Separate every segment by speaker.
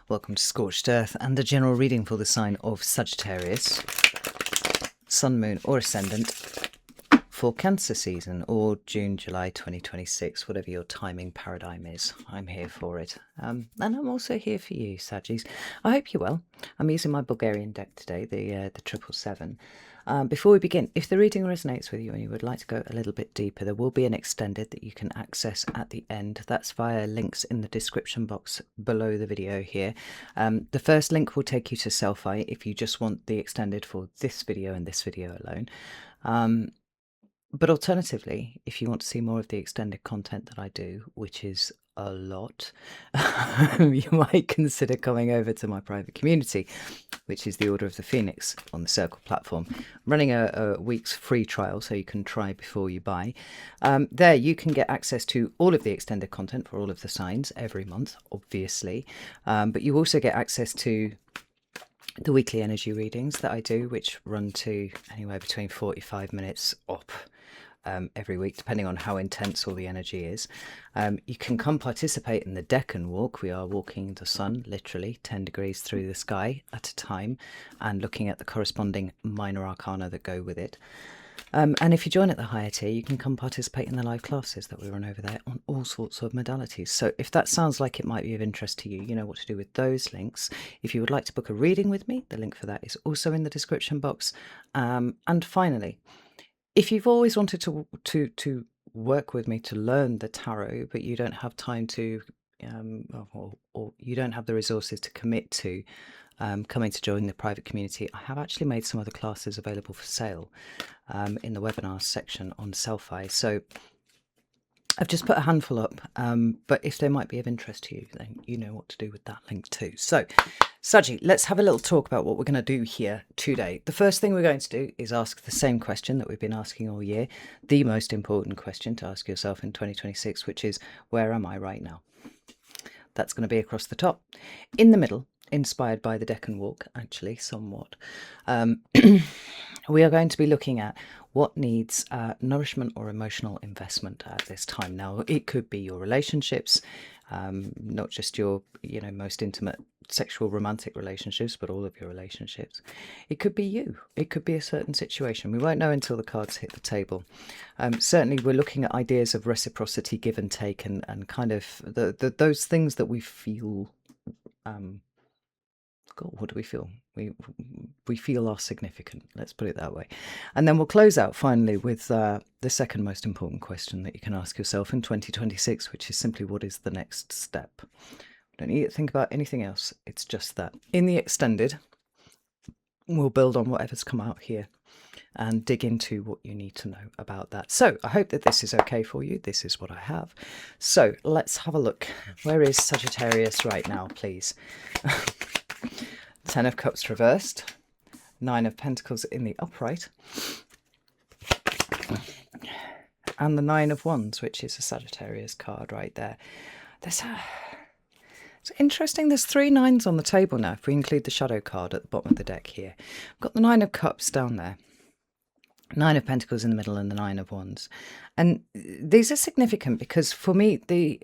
Speaker 1: Welcome to Scorched Earth and the general reading for the sign of Sagittarius, Sun, Moon or Ascendant for Cancer season or June, July 2026, whatever your timing paradigm is. I'm here for it. And I'm also here for you, Saggies. I hope you're well. I'm using my Bulgarian deck today, the 777. Before we begin, if the reading resonates with you and you would like to go a little bit deeper, there will be an extended that you can access at the end. That's via links in the description box below the video here. The first link will take you to Selfie if you just want the extended for this video and this video alone. But alternatively, if you want to see more of the extended content that I do, which is a lot, you might consider coming over to my private community, which is the Order of the Phoenix on the Circle platform. I'm running a week's free trial, so you can try before you buy. There you can get access to all of the extended content for all of the signs every month, obviously. But you also get access to the weekly energy readings that I do, which run to anywhere between 45 minutes up every week, depending on how intense all the energy is. You can come participate in the Deccan walk. We are walking the sun, literally 10 degrees through the sky at a time, and looking at the corresponding minor arcana that go with it. And if you join at the higher tier, you can come participate in the live classes that we run over there on all sorts of modalities. So if that sounds like it might be of interest to you, you know what to do with those links. If you would like to book a reading with me, the link for that is also in the description box. And finally, if you've always wanted to work with me to learn the tarot, but you don't have time to, or you don't have the resources to commit to coming to join the private community, I have actually made some other classes available for sale in the webinar section on Selfie. So I've just put a handful up, but if they might be of interest to you, then you know what to do with that link too. So, Saji, let's have a little talk about what we're going to do here today. The first thing we're going to do is ask the same question that we've been asking all year, the most important question to ask yourself in 2026, which is, where am I right now? That's going to be across the top. In the middle, inspired by the Deccan walk, actually, somewhat, we are going to be looking at what needs nourishment or emotional investment at this time. Now, it could be your relationships, not just your most intimate sexual romantic relationships, but all of your relationships. It could be you. It could be a certain situation. We won't know until the cards hit the table. Certainly, we're looking at ideas of reciprocity, give and take, and kind of those things that we feel. God, what do we feel? We feel are significant. Let's put it that way. And then we'll close out finally with the second most important question that you can ask yourself in 2026, which is simply, what is the next step? Don't need to think about anything else. It's just that. In the extended, we'll build on whatever's come out here and dig into what you need to know about that. So I hope that this is okay for you. This is what I have. So let's have a look. Where is Sagittarius right now, please? 10 of Cups reversed, 9 of Pentacles in the upright, and the 9 of Wands, which is a Sagittarius card right there. It's interesting, there's 3 nines on the table now, if we include the shadow card at the bottom of the deck here. I've got the 9 of Cups down there, 9 of Pentacles in the middle, and the 9 of Wands. And these are significant because for me, the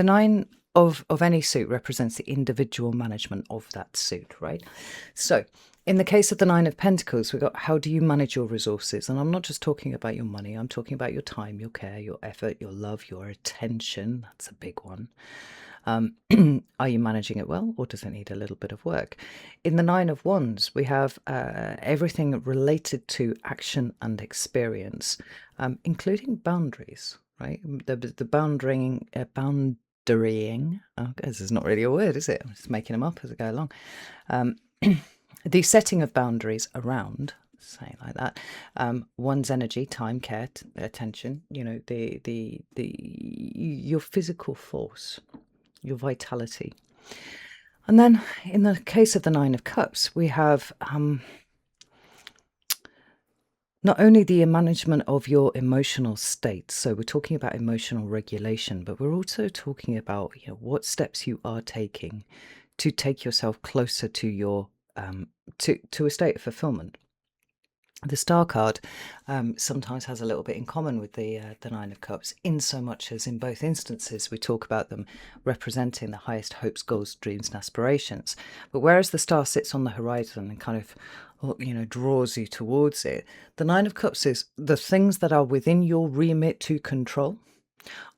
Speaker 1: 9 of any suit represents the individual management of that suit, right? So in the case of the 9 of Pentacles, we've got, how do you manage your resources? And I'm not just talking about your money. I'm talking about your time, your care, your effort, your love, your attention. That's a big one. Are you managing it well, or does it need a little bit of work? In the 9 of Wands, we have everything related to action and experience, including boundaries, right? The boundarying, oh, this is not really a word, is it? I'm just making them up as I go along. The setting of boundaries around, say it like that, one's energy, time, care, attention, your physical force, your vitality. And then in the case of the 9 of Cups, we have not only the management of your emotional state, so we're talking about emotional regulation, but we're also talking about what steps you are taking to take yourself closer to your to a state of fulfillment. The Star card sometimes has a little bit in common with the Nine of Cups, in so much as in both instances we talk about them representing the highest hopes, goals, dreams, and aspirations. But whereas the Star sits on the horizon and kind of, draws you towards it, the Nine of Cups is the things that are within your remit to control.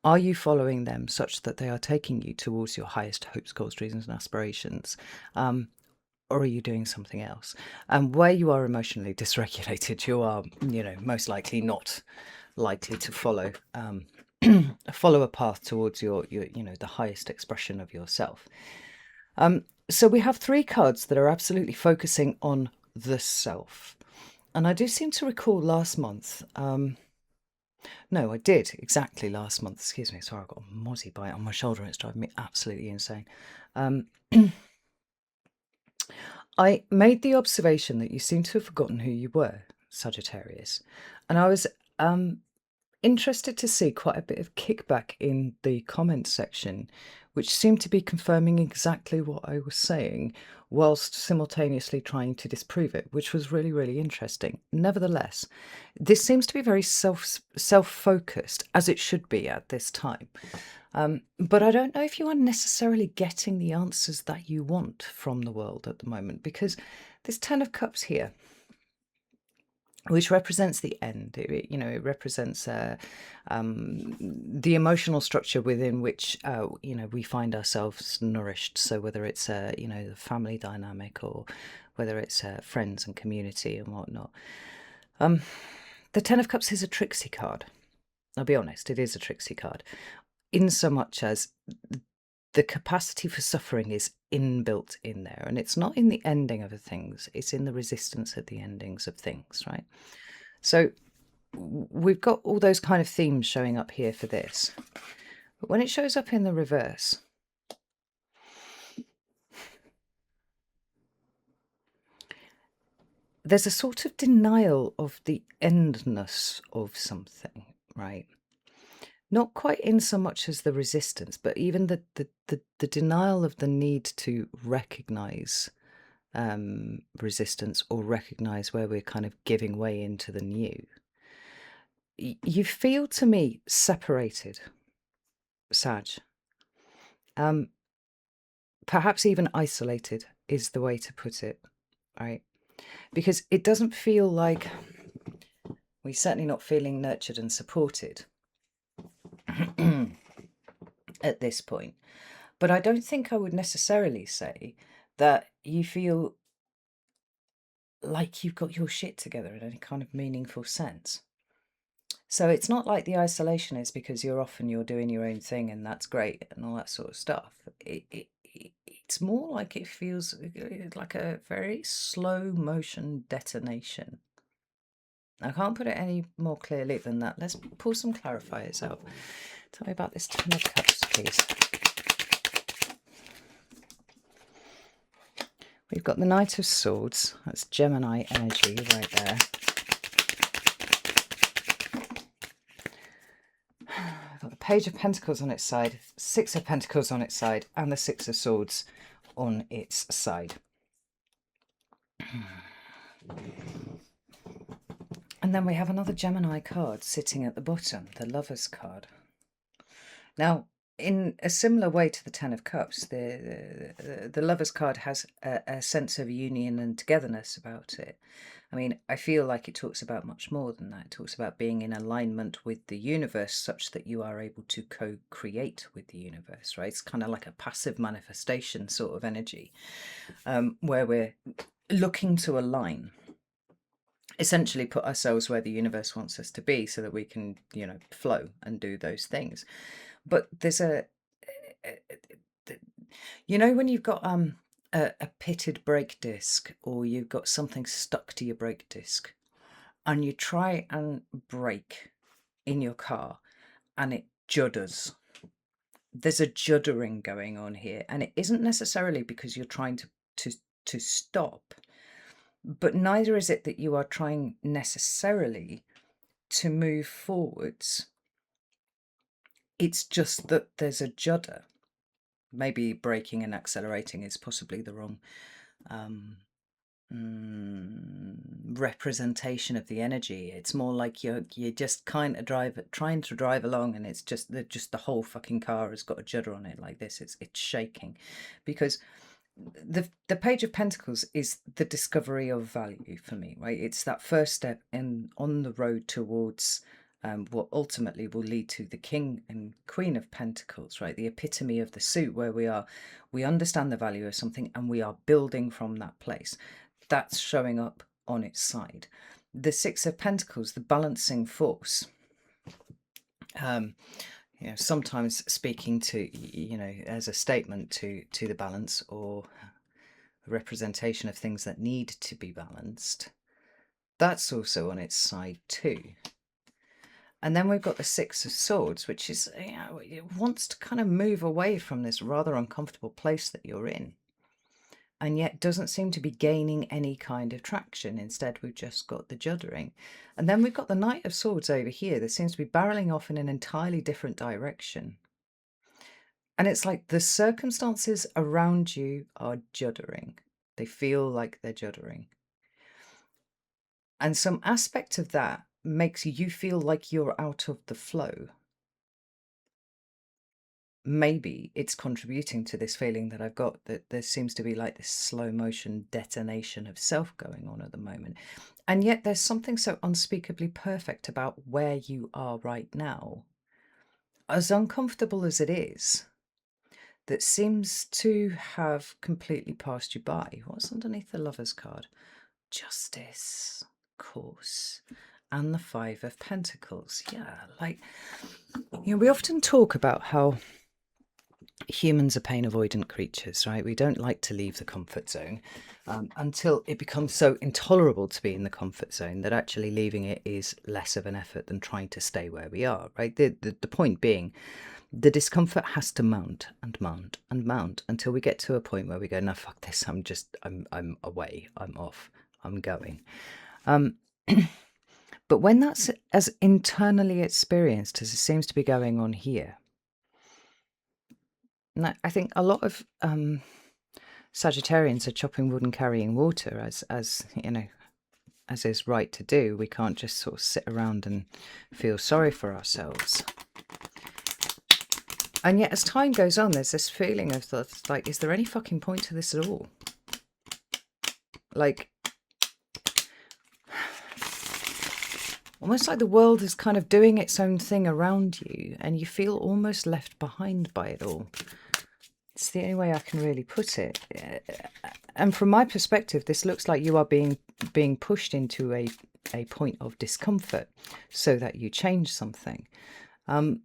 Speaker 1: Are you following them such that they are taking you towards your highest hopes, goals, dreams, and aspirations? Or are you doing something else? And where you are emotionally dysregulated, you are, most likely not likely to follow follow a path towards your the highest expression of yourself. So we have three cards that are absolutely focusing on the self. And I do seem to recall last month, no, I did exactly last month. Excuse me, sorry, I've got a mozzie bite on my shoulder and it's driving me absolutely insane. I made the observation that you seem to have forgotten who you were, Sagittarius. And I was interested to see quite a bit of kickback in the comments section, which seemed to be confirming exactly what I was saying, whilst simultaneously trying to disprove it, which was really, really interesting. Nevertheless, this seems to be very self-focused, as it should be at this time. But I don't know if you are necessarily getting the answers that you want from the world at the moment, because this Ten of Cups here, which represents the end, it represents the emotional structure within which we find ourselves nourished. So whether it's the family dynamic, or whether it's friends and community and whatnot. The Ten of Cups is a tricksy card. I'll be honest, it is a tricksy card, in so much as the capacity for suffering is inbuilt in there, and it's not in the ending of things, it's in the resistance at the endings of things, right? So we've got all those kind of themes showing up here for this, but when it shows up in the reverse, there's a sort of denial of the endness of something, right? Not quite in so much as the resistance, but even the denial of the need to recognize resistance, or recognize where we're kind of giving way into the new. You feel to me separated, Sag. Perhaps even isolated is the way to put it, right? Because it doesn't feel like we're certainly not feeling nurtured and supported at this point. But I don't think I would necessarily say that you feel like you've got your shit together in any kind of meaningful sense. So it's not like the isolation is because you're off and you're doing your own thing and that's great and all that sort of stuff. It's more like it feels like a very slow motion detonation. I can't put it any more clearly than that. Let's pull some clarifiers out. Tell me about this Ten of Cups, please. We've got the Knight of Swords. That's Gemini energy right there. We've got the Page of Pentacles on its side, Six of Pentacles on its side, and the Six of Swords on its side. And then we have another Gemini card sitting at the bottom, the Lover's card. Now, in a similar way to the Ten of Cups, the Lover's card has a sense of union and togetherness about it. I mean, I feel like it talks about much more than that. It talks about being in alignment with the universe such that you are able to co-create with the universe, right? It's kind of like a passive manifestation sort of energy, where we're looking to align, essentially put ourselves where the universe wants us to be so that we can, flow and do those things. But there's when you've got a pitted brake disc, or you've got something stuck to your brake disc, and you try and brake in your car and it judders. There's a juddering going on here, and it isn't necessarily because you're trying to stop, but neither is it that you are trying necessarily to move forwards. It's just that there's a judder. Maybe braking and accelerating is possibly the wrong representation of the energy. It's more like you're just kind of trying to drive along, and it's just the whole fucking car has got a judder on it like this. It's shaking, because the Page of Pentacles is the discovery of value for me, right? It's that first step on the road towards what ultimately will lead to the King and Queen of Pentacles, right? The epitome of the suit, where we understand the value of something and we are building from that place. That's showing up on its side. The Six of Pentacles, the balancing force. Sometimes speaking to, as a statement to the balance, or a representation of things that need to be balanced. That's also on its side too. And then we've got the Six of Swords, which is, it wants to kind of move away from this rather uncomfortable place that you're in, and yet doesn't seem to be gaining any kind of traction. Instead, we've just got the juddering. And then we've got the Knight of Swords over here that seems to be barreling off in an entirely different direction. And it's like the circumstances around you are juddering. They feel like they're juddering. And some aspect of that makes you feel like you're out of the flow. Maybe it's contributing to this feeling that I've got, that there seems to be like this slow motion detonation of self going on at the moment. And yet there's something so unspeakably perfect about where you are right now, as uncomfortable as it is, that seems to have completely passed you by. What's underneath the Lover's card? Justice, of course. And the Five of Pentacles. Yeah, like, we often talk about how humans are pain avoidant creatures, right? We don't like to leave the comfort zone until it becomes so intolerable to be in the comfort zone that actually leaving it is less of an effort than trying to stay where we are, right? The point being, the discomfort has to mount and mount and mount until we get to a point where we go, no, fuck this, I'm away, I'm off, I'm going. But when that's as internally experienced as it seems to be going on here, and I think a lot of Sagittarians are chopping wood and carrying water, as is right to do. We can't just sort of sit around and feel sorry for ourselves. And yet, as time goes on, there's this feeling of like, is there any fucking point to this at all? Like, almost like the world is kind of doing its own thing around you, and you feel almost left behind by it all. It's the only way I can really put it. And from my perspective, this looks like you are being pushed into a point of discomfort so that you change something. But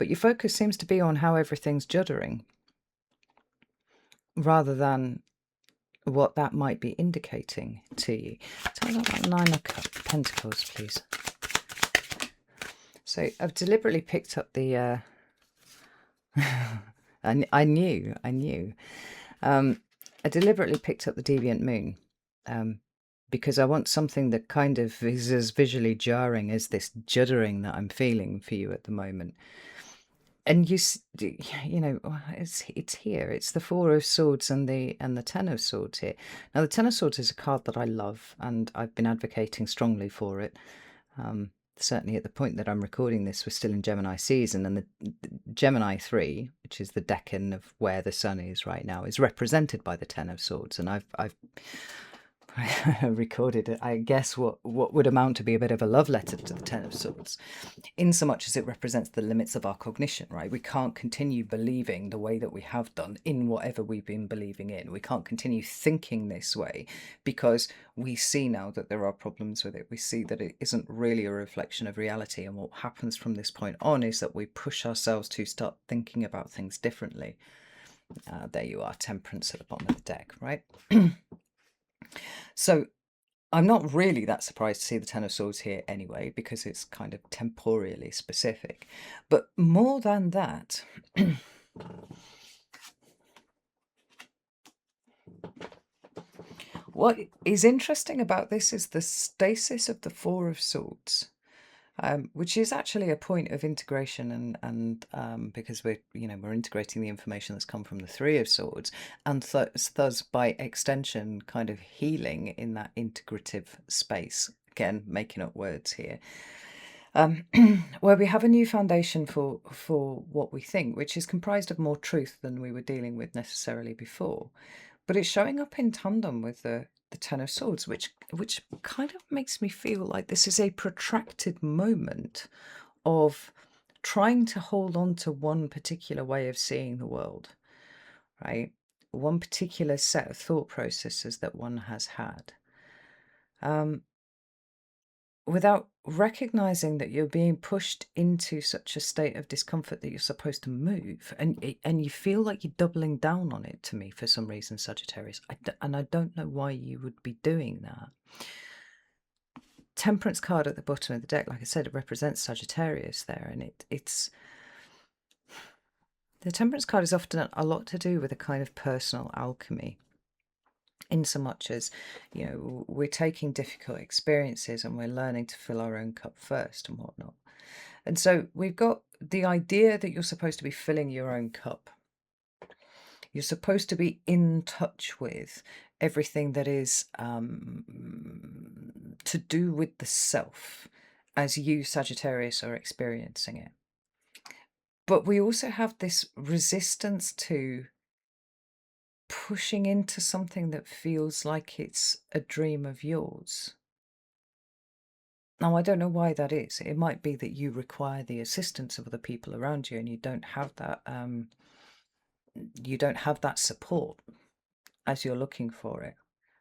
Speaker 1: your focus seems to be on how everything's juddering, rather than what that might be indicating to you. Tell me about that Nine of Pentacles, please. So I've deliberately picked up the... I knew. I deliberately picked up the Deviant Moon because I want something that kind of is as visually jarring as this juddering that I'm feeling for you at the moment. And it's here. It's the Four of Swords and the Ten of Swords here. Now, the Ten of Swords is a card that I love, and I've been advocating strongly for it. Certainly at the point that I'm recording this, we're still in Gemini season, and the Gemini 3, which is the decan of where the sun is right now, is represented by the Ten of Swords. And I've recorded it, I guess, what would amount to be a bit of a love letter to the Ten of Swords, in so much as it represents the limits of our cognition, right? We can't continue believing the way that we have done in whatever we've been believing in. We can't continue thinking this way because we see now that there are problems with it. We see that it isn't really a reflection of reality, and what happens from this point on is that we push ourselves to start thinking about things differently. There you are, Temperance at the bottom of the deck, right? So I'm not really that surprised to see the Ten of Swords here anyway, because it's kind of temporally specific. But more than that, what is interesting about this is the stasis of the Four of Swords. which is actually a point of integration, and because we're integrating the information that's come from the Three of Swords, and thus by extension kind of healing in that integrative space. Again, making up words here. Where we have a new foundation for what we think, which is comprised of more truth than we were dealing with necessarily before. But it's showing up in tandem with the Ten of Swords, which kind of makes me feel like this is a protracted moment of trying to hold on to one particular way of seeing the world, right? One particular set of thought processes that one has had. Without recognizing that you're being pushed into such a state of discomfort that you're supposed to move, and you feel like you're doubling down on it, to me, for some reason, Sagittarius. And I don't know why you would be doing that. Temperance card at the bottom of the deck, like I said, it represents Sagittarius there, and it's the Temperance card is often a lot to do with a kind of personal alchemy, in so much as, we're taking difficult experiences and we're learning to fill our own cup first and whatnot. And so we've got the idea that you're supposed to be filling your own cup. You're supposed to be in touch with everything that is to do with the self as you, Sagittarius, are experiencing it. But we also have this resistance to pushing into something that feels like it's a dream of yours. Now, I don't know why that is. It might be that you require the assistance of other people around you, and you don't have that. You don't have that support as you're looking for it,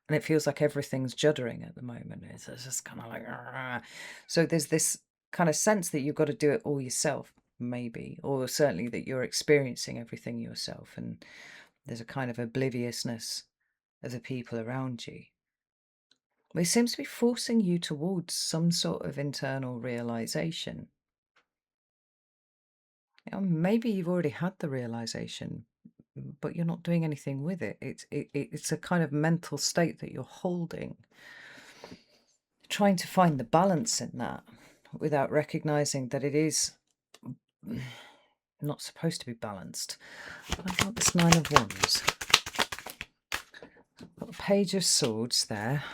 Speaker 1: and it feels like everything's juddering at the moment. It's just kind of like, "Argh." So there's this kind of sense that you've got to do it all yourself, maybe, or certainly that you're experiencing everything yourself, and there's a kind of obliviousness of the people around you. It seems to be forcing you towards some sort of internal realization. Maybe you've already had the realization, but you're not doing anything with it. It's a kind of mental state that you're holding, trying to find the balance in that without recognizing that it is not supposed to be balanced. I've got this Nine of Wands. I've got the Page of Swords there.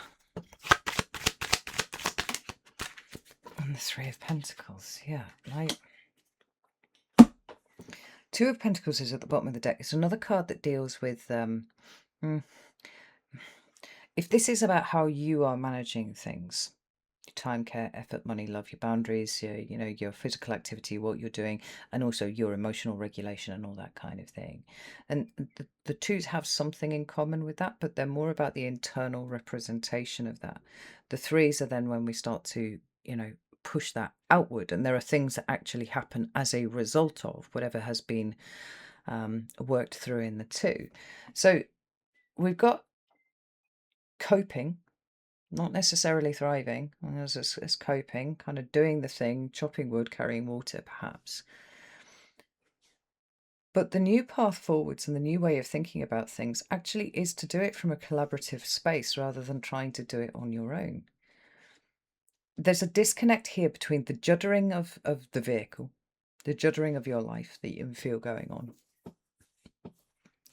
Speaker 1: And the Three of Pentacles. Yeah, right. Two of Pentacles is at the bottom of the deck. It's another card that deals with if this is about how you are managing things, your time, care, effort, money, love, your boundaries, your physical activity, what you're doing, and also your emotional regulation and all that kind of thing. And the twos have something in common with that, but they're more about the internal representation of that. The threes are then when we start to, push that outward, and there are things that actually happen as a result of whatever has been worked through in the two. So we've got coping, not necessarily thriving, as coping, kind of doing the thing, chopping wood, carrying water, perhaps. But the new path forwards and the new way of thinking about things actually is to do it from a collaborative space rather than trying to do it on your own. There's a disconnect here between the juddering of the vehicle, the juddering of your life that you feel going on,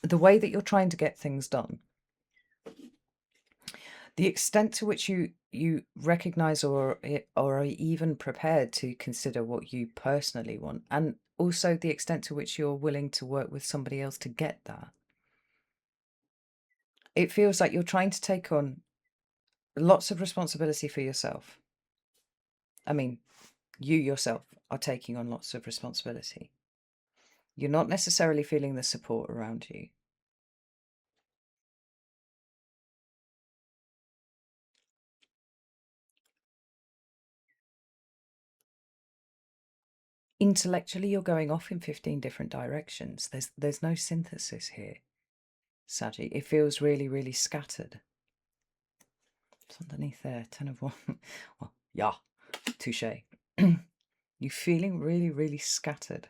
Speaker 1: the way that you're trying to get things done, the extent to which you recognize or are even prepared to consider what you personally want, and also the extent to which you're willing to work with somebody else to get that. It feels like you're trying to take on lots of responsibility for yourself. I mean, you yourself are taking on lots of responsibility. You're not necessarily feeling the support around you. Intellectually, you're going off in 15 different directions. There's no synthesis here, Saggy. It feels really, really scattered. It's underneath there, 10 of 1. Well, yeah, touche. You're feeling really, really scattered.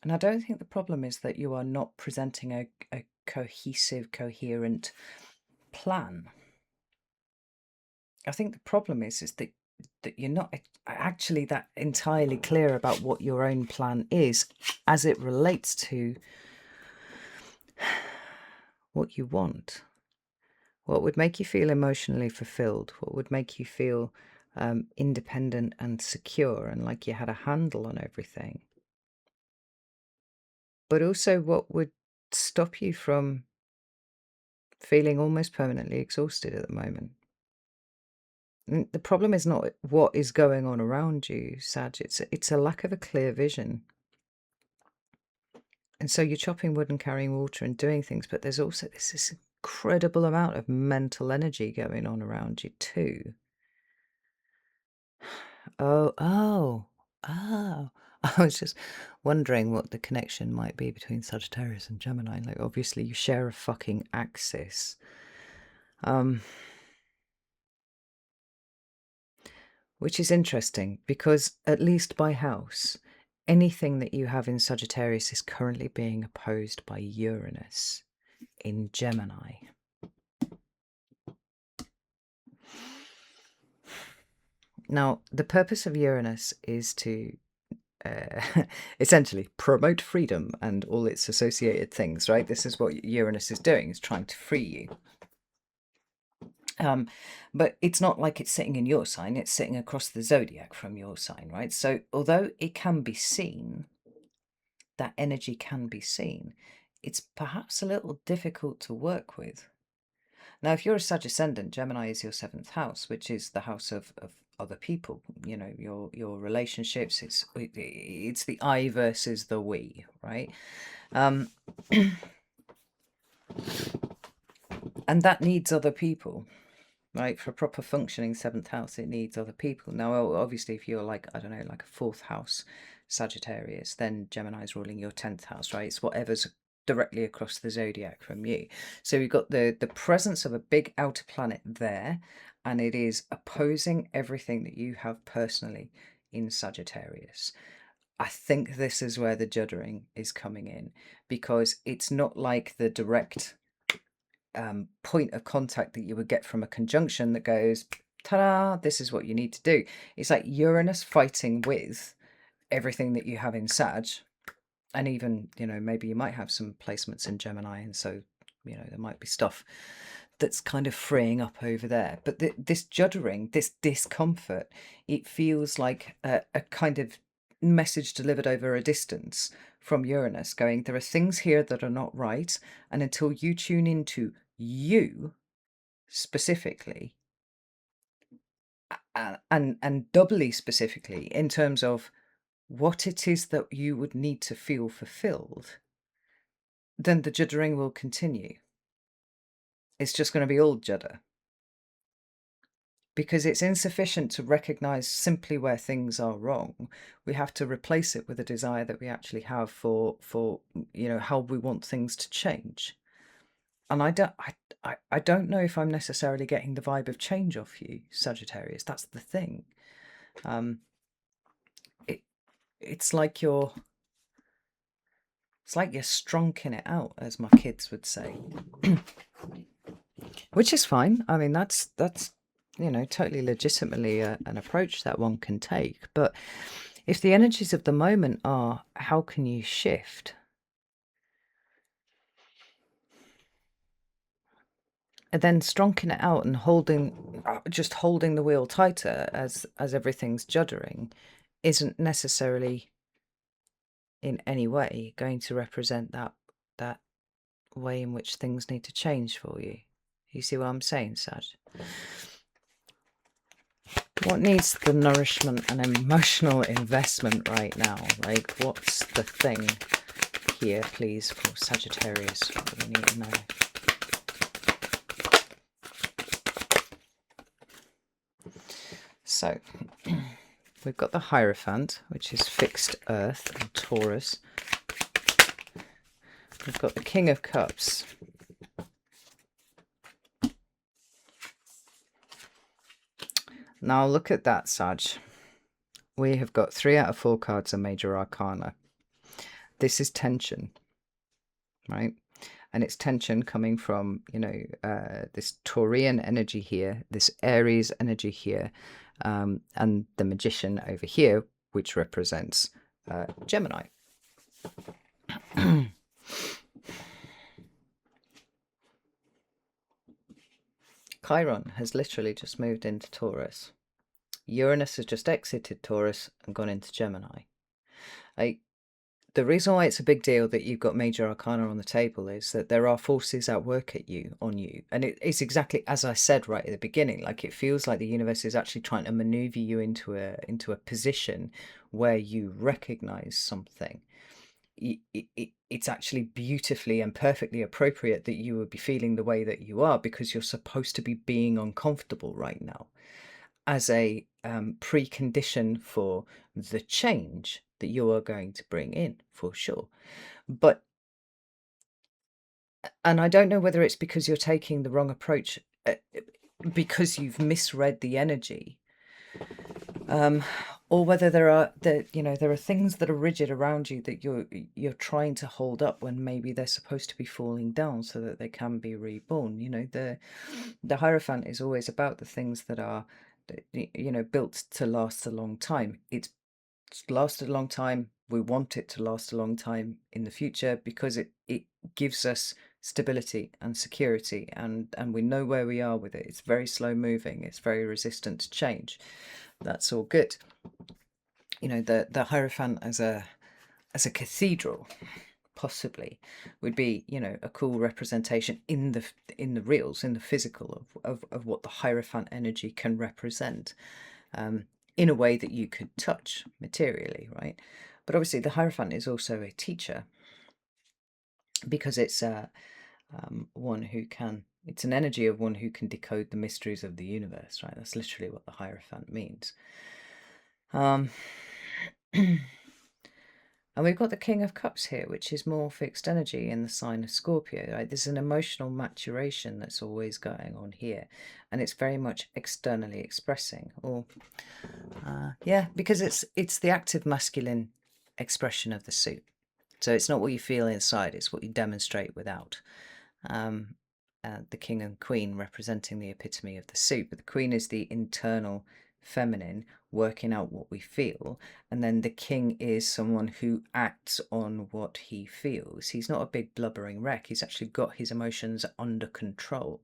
Speaker 1: And I don't think the problem is that you are not presenting a cohesive, coherent plan. I think the problem is that you're not actually that entirely clear about what your own plan is as it relates to what you want. What would make you feel emotionally fulfilled? What would make you feel independent and secure and like you had a handle on everything? But also, what would stop you from feeling almost permanently exhausted at the moment? And the problem is not what is going on around you, Sag. It's a lack of a clear vision. And so you're chopping wood and carrying water and doing things, but there's also this incredible amount of mental energy going on around you too. Oh. I was just wondering what the connection might be between Sagittarius and Gemini. Like, obviously, you share a fucking axis. Which is interesting because, at least by house, anything that you have in Sagittarius is currently being opposed by Uranus in Gemini. Now, the purpose of Uranus is to essentially promote freedom and all its associated things, right? This is what Uranus is doing, is trying to free you. But it's not like it's sitting in your sign, it's sitting across the zodiac from your sign, right? So although it can be seen, that energy can be seen, it's perhaps a little difficult to work with. Now, if you're a Sag ascendant, Gemini is your 7th house, which is the house of other people, you know, your relationships. It's the I versus the we, right? And that needs other people, right? For a proper functioning 7th house, it needs other people. Now, obviously, if you're like, I don't know, like a 4th house Sagittarius, then Gemini is ruling your 10th house, right? It's whatever's directly across the zodiac from you. So you've got the presence of a big outer planet there, and it is opposing everything that you have personally in Sagittarius. I think this is where the juddering is coming in, because it's not like the direct point of contact that you would get from a conjunction that goes, ta-da, this is what you need to do. It's like Uranus fighting with everything that you have in Sag. And even, you know, maybe you might have some placements in Gemini, and so, you know, there might be stuff that's kind of freeing up over there. But this juddering, this discomfort, it feels like a kind of message delivered over a distance from Uranus going, there are things here that are not right, and until you tune into you specifically, and doubly specifically in terms of what it is that you would need to feel fulfilled, then the juddering will continue. It's just going to be all judder. Because it's insufficient to recognize simply where things are wrong. We have to replace it with a desire that we actually have for you know, how we want things to change. And I don't know if I'm necessarily getting the vibe of change off you, Sagittarius. That's the thing. It's like you're stronking it out, as my kids would say. Which is fine. I mean, that's you know, totally legitimately an approach that one can take. But if the energies of the moment are, how can you shift? And then stronking it out and just holding the wheel tighter as everything's juddering isn't necessarily in any way going to represent that way in which things need to change for you. You see what I'm saying, Sag? What needs the nourishment and emotional investment right now? Like, what's the thing here, please, for Sagittarius? What do we need to know? So, we've got the Hierophant, which is fixed earth and Taurus. We've got the King of Cups. Now look at that, Sag. We have got 3 out of 4 cards are major arcana. This is tension, right? and it's tension coming from, you know, this Taurian energy here, this Aries energy here, and the Magician over here, which represents Gemini. Chiron has literally just moved into Taurus. Uranus has just exited Taurus and gone into Gemini. The reason why it's a big deal that you've got major arcana on the table is that there are forces at work on you. And it's exactly as I said right at the beginning. Like, it feels like the universe is actually trying to maneuver you into a position where you recognize something. It's actually beautifully and perfectly appropriate that you would be feeling the way that you are, because you're supposed to be being uncomfortable right now as a precondition for the change that you are going to bring in, for sure. But, and I don't know whether it's because you're taking the wrong approach, because you've misread the energy, or whether there are things that are rigid around you that you're trying to hold up when maybe they're supposed to be falling down so that they can be reborn. You know, the Hierophant is always about the things that are, you know, built to last a long time. It's lasted a long time. We want it to last a long time in the future because it gives us stability and security, and we know where we are with it. It's very slow moving. It's very resistant to change. That's all good. You know, the Hierophant as a cathedral possibly would be, you know, a cool representation in the reals, in the physical of what the Hierophant energy can represent, in a way that you could touch materially, right? But obviously the Hierophant is also a teacher, because it's one who can, it's an energy of one who can decode the mysteries of the universe, right? That's literally what the Hierophant means. And we've got the King of Cups here, which is more fixed energy in the sign of Scorpio, right? There's an emotional maturation that's always going on here, and it's very much externally expressing, or yeah, because it's the active masculine expression of the suit. So it's not what you feel inside, it's what you demonstrate without. The King and Queen representing the epitome of the suit, but the Queen is the internal feminine, working out what we feel, and then the King is someone who acts on what he feels. He's not a big blubbering wreck. He's actually got his emotions under control.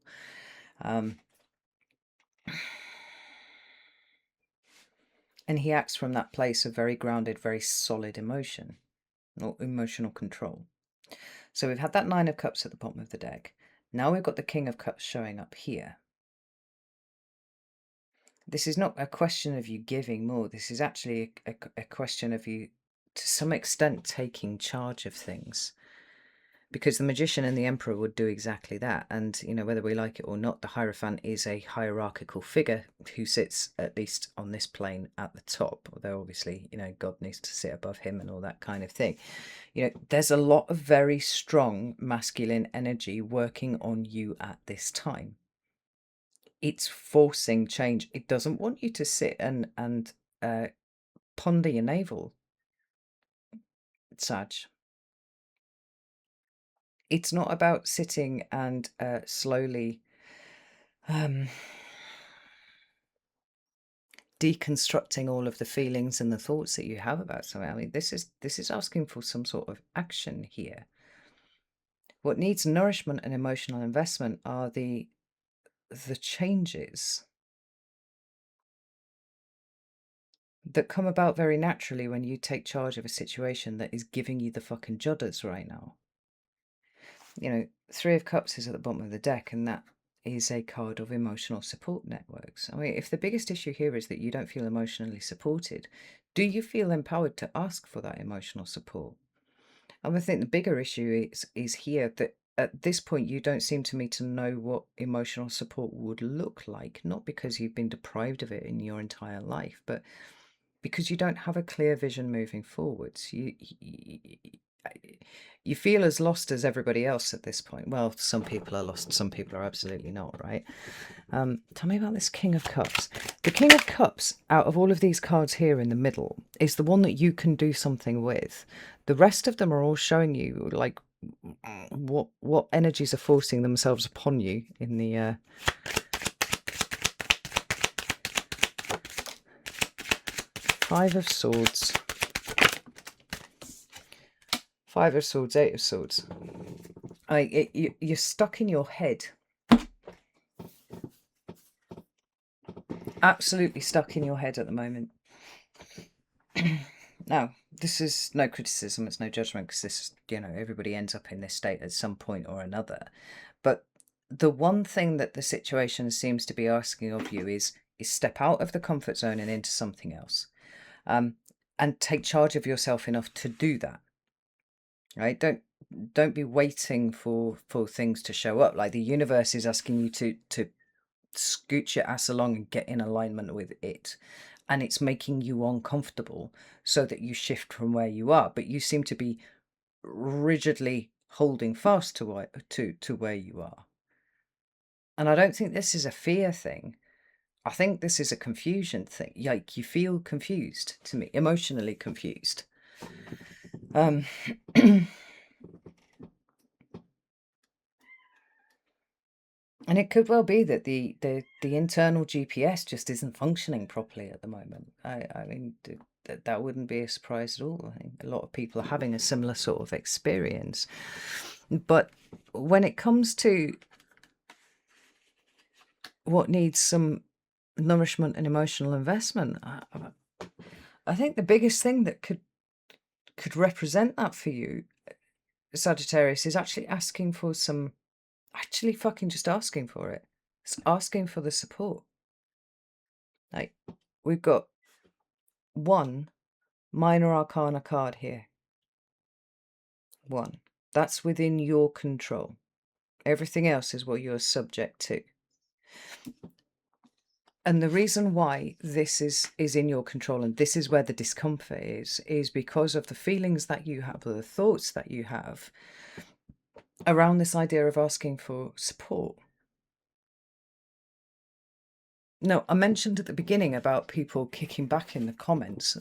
Speaker 1: And he acts from that place of very grounded, very solid emotion, or emotional control. So we've had that Nine of Cups at the bottom of the deck. Now we've got the King of Cups showing up here. This is not a question of you giving more. This is actually a question of you, to some extent, taking charge of things. Because the Magician and the Emperor would do exactly that. And, you know, whether we like it or not, the Hierophant is a hierarchical figure who sits, at least on this plane, at the top. Although, obviously, you know, God needs to sit above him and all that kind of thing. You know, there's a lot of very strong masculine energy working on you at this time. It's forcing change. It doesn't want you to sit and ponder your navel, Sag. It's not about sitting and slowly deconstructing all of the feelings and the thoughts that you have about something. I mean, this is asking for some sort of action here. What needs nourishment and emotional investment are the changes that come about very naturally when you take charge of a situation that is giving you the fucking judders right now. You know, Three of Cups is at the bottom of the deck, and that is a card of emotional support networks. I mean, if the biggest issue here is that you don't feel emotionally supported, do you feel empowered to ask for that emotional support? And I think the bigger issue is here that at this point you don't seem to me to know what emotional support would look like, not because you've been deprived of it in your entire life, but because you don't have a clear vision moving forwards. You feel as lost as everybody else at this point. Well, some people are lost, some people are absolutely not, right? Tell me about this King of Cups. The King of Cups, out of all of these cards here in the middle, is the one that you can do something with. The rest of them are all showing you, like, what energies are forcing themselves upon you in the Five of Swords, Five of Swords, Eight of Swords. You're stuck in your head. Absolutely stuck in your head at the moment. Now, this is no criticism, it's no judgment, because this, everybody ends up in this state at some point or another. But the one thing that the situation seems to be asking of you is step out of the comfort zone and into something else. And take charge of yourself enough to do that. Right? Don't be waiting for things to show up. Like, the universe is asking you to scoot your ass along and get in alignment with it, and it's making you uncomfortable so that you shift from where you are, but you seem to be rigidly holding fast to where you are. And I don't think this is a fear thing. I think this is a confusion thing. Like, you feel confused, to me, emotionally confused. And it could well be that the internal GPS just isn't functioning properly at the moment. I mean, that wouldn't be a surprise at all. I think a lot of people are having a similar sort of experience. But when it comes to what needs some nourishment and emotional investment, I think the biggest thing that could represent that for you, Sagittarius, is actually asking for some... Actually fucking just asking for it. It's asking for the support. Like, we've got one minor arcana card here. One. That's within your control. Everything else is what you're subject to. And the reason why this is in your control, and this is where the discomfort is because of the feelings that you have, or the thoughts that you have around this idea of asking for support. No, I mentioned at the beginning about people kicking back in the comments,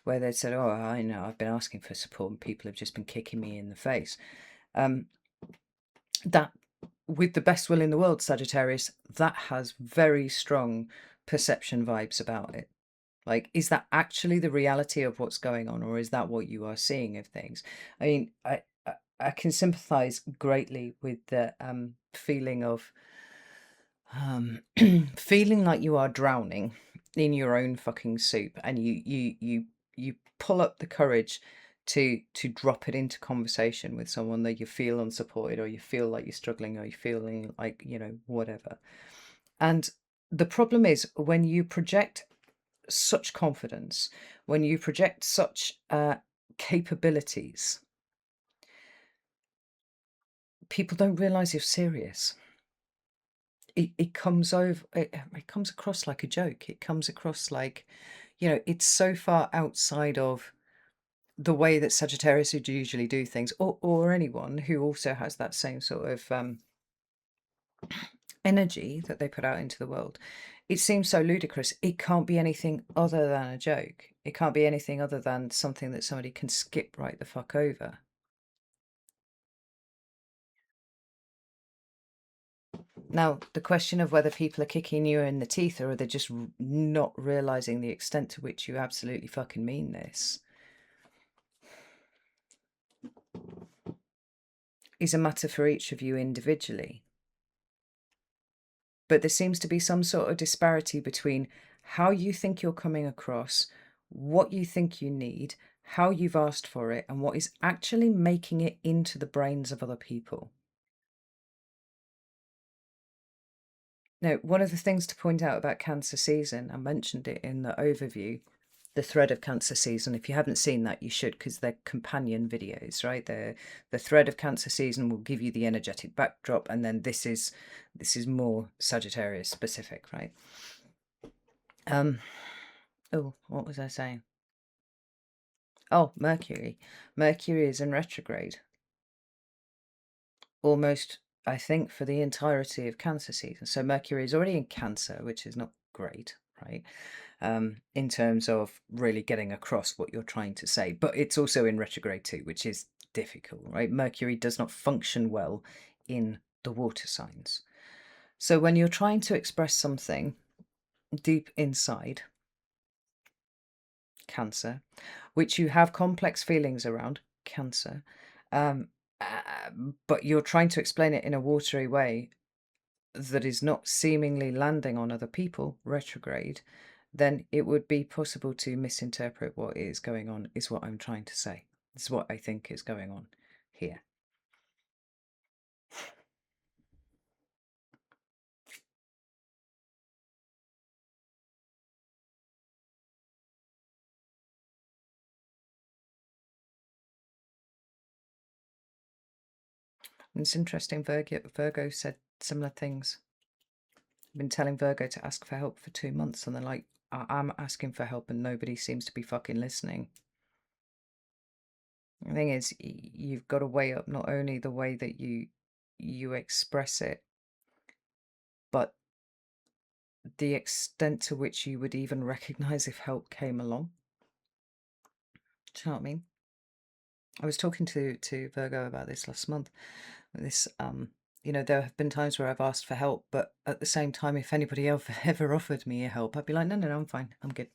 Speaker 1: where they said, "Oh, I know, I've been asking for support and people have just been kicking me in the face." That, with the best will in the world, Sagittarius, that has very strong perception vibes about it. Like, is that actually the reality of what's going on, or is that what you are seeing of things? I mean, I can sympathize greatly with the feeling of feeling like you are drowning in your own fucking soup, and you pull up the courage to drop it into conversation with someone that you feel unsupported, or you feel like you're struggling, or you're feeling like, whatever. And the problem is, when you project such confidence, when you project such capabilities, people don't realize you're serious. It comes over, it comes across like a joke. It comes across like, it's so far outside of the way that Sagittarius would usually do things, or anyone who also has that same sort of energy that they put out into the world. It seems so ludicrous. It can't be anything other than a joke. It can't be anything other than something that somebody can skip right the fuck over. Now, the question of whether people are kicking you in the teeth, or are they just not realizing the extent to which you absolutely fucking mean this, is a matter for each of you individually. But there seems to be some sort of disparity between how you think you're coming across, what you think you need, how you've asked for it, and what is actually making it into the brains of other people. Now, one of the things to point out about Cancer season, I mentioned it in the overview, the thread of Cancer season. If you haven't seen that, you should, because they're companion videos, right? The thread of Cancer season will give you the energetic backdrop, and then this is more Sagittarius specific, right? Oh, what was I saying? Oh, Mercury. Mercury is in retrograde. Almost, I think, for the entirety of Cancer season. So Mercury is already in Cancer, which is not great, right? In terms of really getting across what you're trying to say. But it's also in retrograde too, which is difficult, right? Mercury does not function well in the water signs. So when you're trying to express something deep inside, Cancer, which you have complex feelings around, Cancer, um, but you're trying to explain it in a watery way that is not seemingly landing on other people, retrograde, then it would be possible to misinterpret what is going on, is what I'm trying to say. This is what I think is going on here. And it's interesting, Virgo said similar things. I've been telling Virgo to ask for help for 2 months, and they're like, I'm asking for help and nobody seems to be fucking listening. The thing is, you've got to weigh up not only the way that you express it, but the extent to which you would even recognize if help came along. Do you know what I mean? I was talking to Virgo about this last month. This, there have been times where I've asked for help, but at the same time, if anybody else ever offered me help, I'd be like, no, I'm fine. I'm good.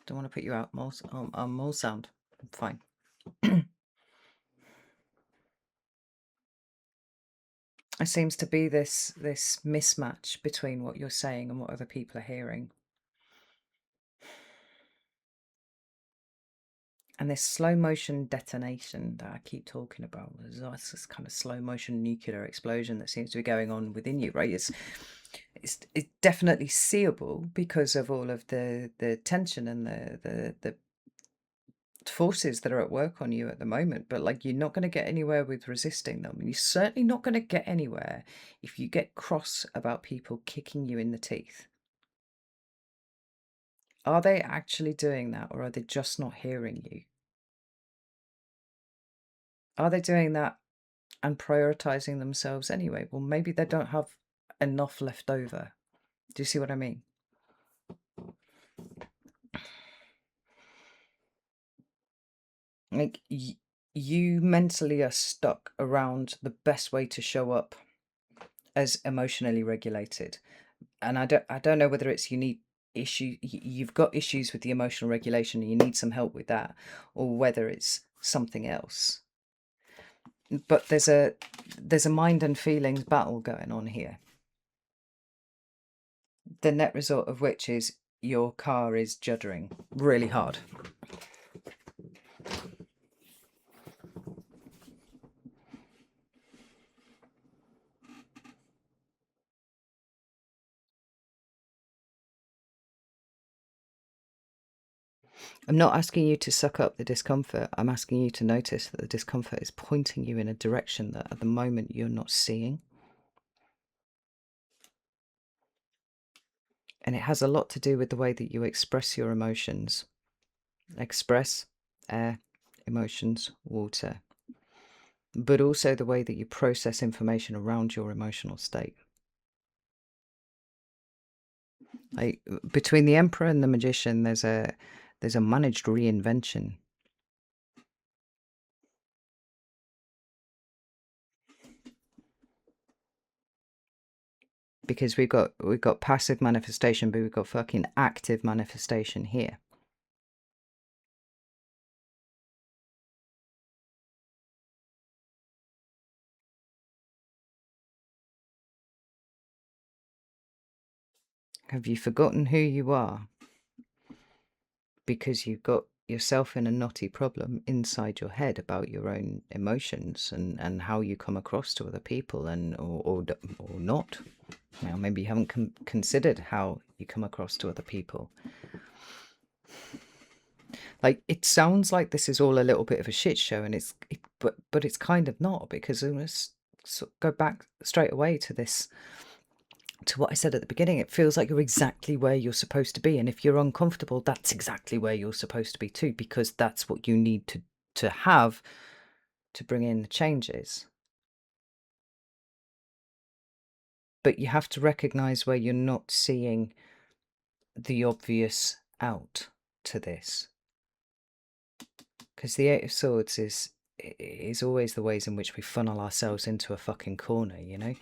Speaker 1: Don't want to put you out. I'm all sound. I'm fine. There seems to be this mismatch between what you're saying and what other people are hearing. And this slow motion detonation that I keep talking about, is this kind of slow motion nuclear explosion that seems to be going on within you, right? It's definitely seeable because of all of the tension and the forces that are at work on you at the moment, but like, you're not going to get anywhere with resisting them, and you're certainly not going to get anywhere if you get cross about people kicking you in the teeth. Are they actually doing that, or are they just not hearing you? Are they doing that and prioritizing themselves anyway? Well, maybe they don't have enough left over. Do you see what I mean? Like, you mentally are stuck around the best way to show up as emotionally regulated. And I don't know whether it's you've got issues with the emotional regulation and you need some help with that, or whether it's something else. But there's a mind and feelings battle going on here. The net result of which is your car is juddering really hard. I'm not asking you to suck up the discomfort. I'm asking you to notice that the discomfort is pointing you in a direction that at the moment you're not seeing. And it has a lot to do with the way that you express your emotions. Express, air, emotions, water. But also the way that you process information around your emotional state. Like, between the Emperor and the Magician, there's a managed reinvention. Because we've got passive manifestation, but we've got fucking active manifestation here. Have you forgotten who you are? Because you've got yourself in a knotty problem inside your head about your own emotions and how you come across to other people, and or not. Now, maybe you haven't considered how you come across to other people. Like, it sounds like this is all a little bit of a shit show, and but it's kind of not, because let's go back straight away to what I said at the beginning. It feels like you're exactly where you're supposed to be, and if you're uncomfortable, that's exactly where you're supposed to be too, because that's what you need to have to bring in the changes. But you have to recognize where you're not seeing the obvious out to this, because the Eight of Swords is is always the ways in which we funnel ourselves into a fucking corner, you know?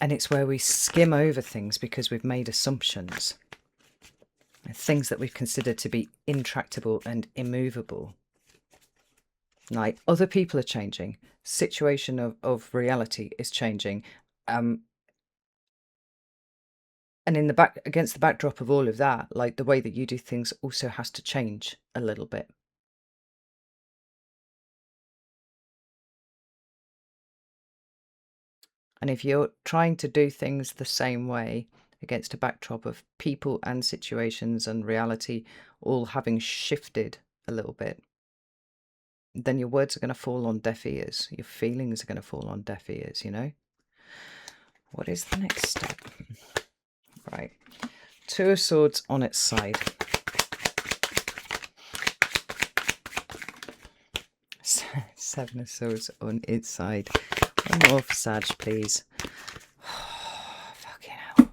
Speaker 1: And it's where we skim over things because we've made assumptions. Things that we've considered to be intractable and immovable. Like, other people are changing. Situation of reality is changing. And in the back, against the backdrop of all of that, like, the way that you do things also has to change a little bit. And if you're trying to do things the same way against a backdrop of people and situations and reality all having shifted a little bit, then your words are going to fall on deaf ears. Your feelings are going to fall on deaf ears, you know? What is the next step? Right. Two of Swords on its side. Seven of Swords on its side. One more for Sag, please. Fucking hell.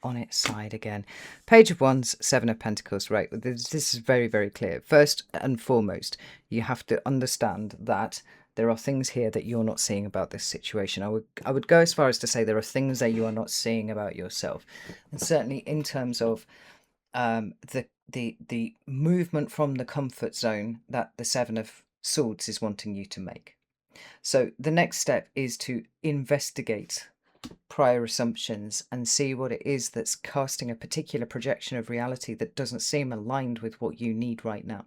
Speaker 1: On its side again. Page of Wands, Seven of Pentacles. Right, this is very, very clear. First and foremost, you have to understand that there are things here that you're not seeing about this situation. I would go as far as to say there are things that you are not seeing about yourself. And certainly in terms of the movement from the comfort zone that the Seven of Swords is wanting you to make. So the next step is to investigate prior assumptions and see what it is that's casting a particular projection of reality that doesn't seem aligned with what you need right now.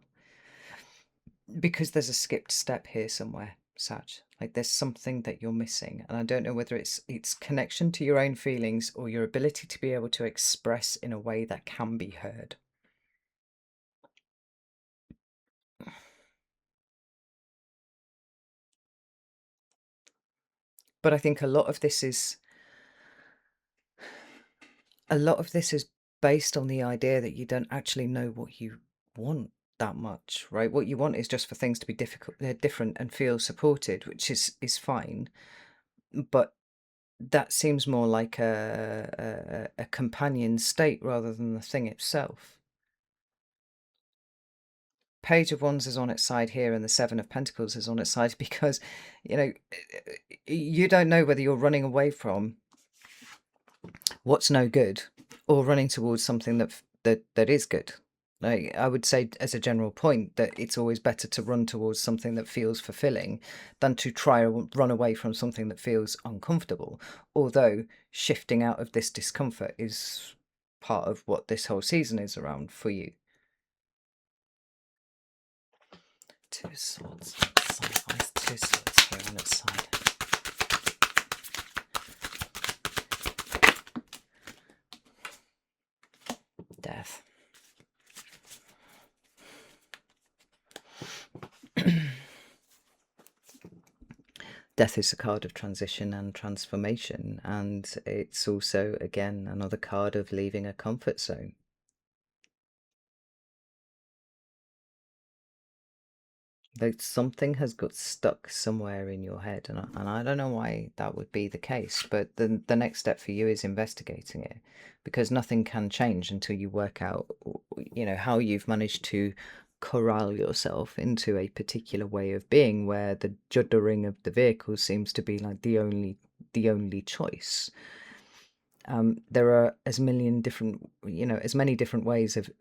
Speaker 1: Because there's a skipped step here somewhere, Sag. Like, there's something that you're missing, and I don't know whether it's connection to your own feelings or your ability to be able to express in a way that can be heard. But I think a lot of this is based on the idea that you don't actually know what you want that much, right? What you want is just for things to be different and feel supported, which is fine. But that seems more like a companion state rather than the thing itself. Page of Wands is on its side here, and the Seven of Pentacles is on its side because, you know, you don't know whether you're running away from what's no good or running towards something that is good. Like, I would say as a general point that it's always better to run towards something that feels fulfilling than to try to run away from something that feels uncomfortable. Although shifting out of this discomfort is part of what this whole season is around for you. Two of Swords. Why is Two of Swords here on its side? Death. Death is a card of transition and transformation, and it's also, again, another card of leaving a comfort zone. Like, something has got stuck somewhere in your head, and I don't know why that would be the case, but the next step for you is investigating it, because nothing can change until you work out, you know, how you've managed to corral yourself into a particular way of being where the juddering of the vehicle seems to be like the only choice. There are as many different ways of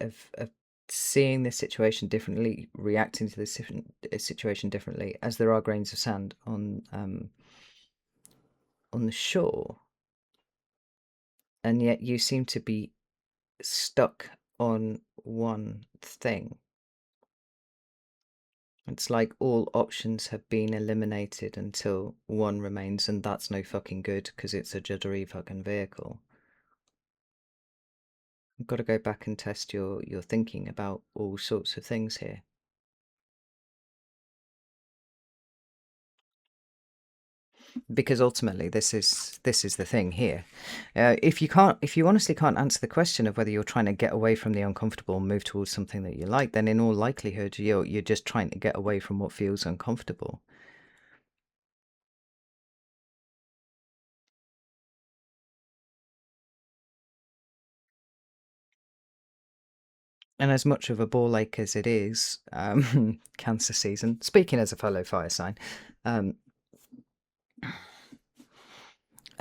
Speaker 1: seeing this situation differently, reacting to this situation differently, as there are grains of sand on the shore, and yet you seem to be stuck on one thing. It's like all options have been eliminated until one remains, and that's no fucking good because it's a juddery fucking vehicle. You've got to go back and test your thinking about all sorts of things here. Because ultimately this is the thing here. If you honestly can't answer the question of whether you're trying to get away from the uncomfortable and move towards something that you like, then in all likelihood you're just trying to get away from what feels uncomfortable. And as much of a ball ache as it is, Cancer season, speaking as a fellow fire sign, I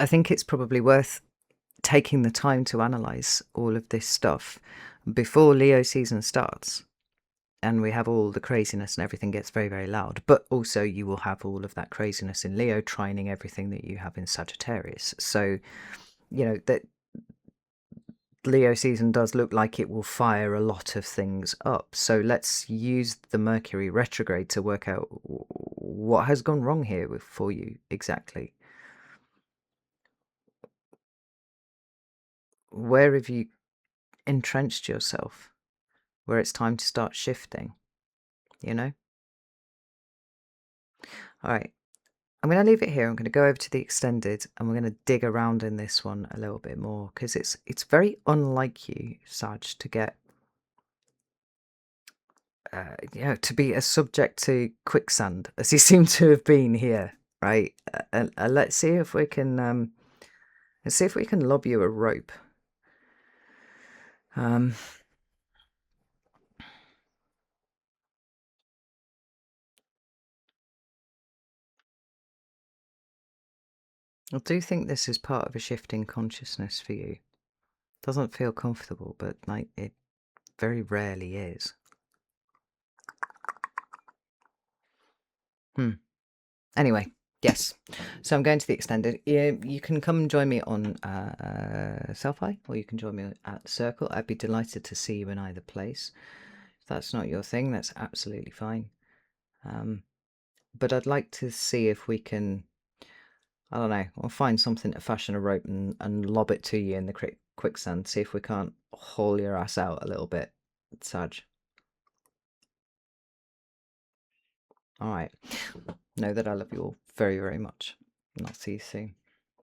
Speaker 1: think it's probably worth taking the time to analyze all of this stuff before Leo season starts. And we have all the craziness and everything gets very, very loud. But also you will have all of that craziness in Leo trining everything that you have in Sagittarius. So, you know, that Leo season does look like it will fire a lot of things up. So let's use the Mercury retrograde to work out what has gone wrong here for you exactly. Where have you entrenched yourself? Where it's time to start shifting, you know? All right. I'm going to leave it here. I'm going to go over to the extended and we're going to dig around in this one a little bit more because it's very unlike you, Sag, to get, you know, to be a subject to quicksand as you seem to have been here, right? Let's see if we can, lob you a rope. I do think this is part of a shift in consciousness for you. Doesn't feel comfortable, but like it very rarely is. Anyway, yes. So I'm going to the extended. You can come and join me on Selfie, or you can join me at Circle. I'd be delighted to see you in either place. If that's not your thing, that's absolutely fine. But I'd like to see if we can, I don't know, I'll find something to fashion a rope and lob it to you in the quicksand. See if we can't haul your ass out a little bit, Sag. All right. Know that I love you all very, very much. And I'll see you soon.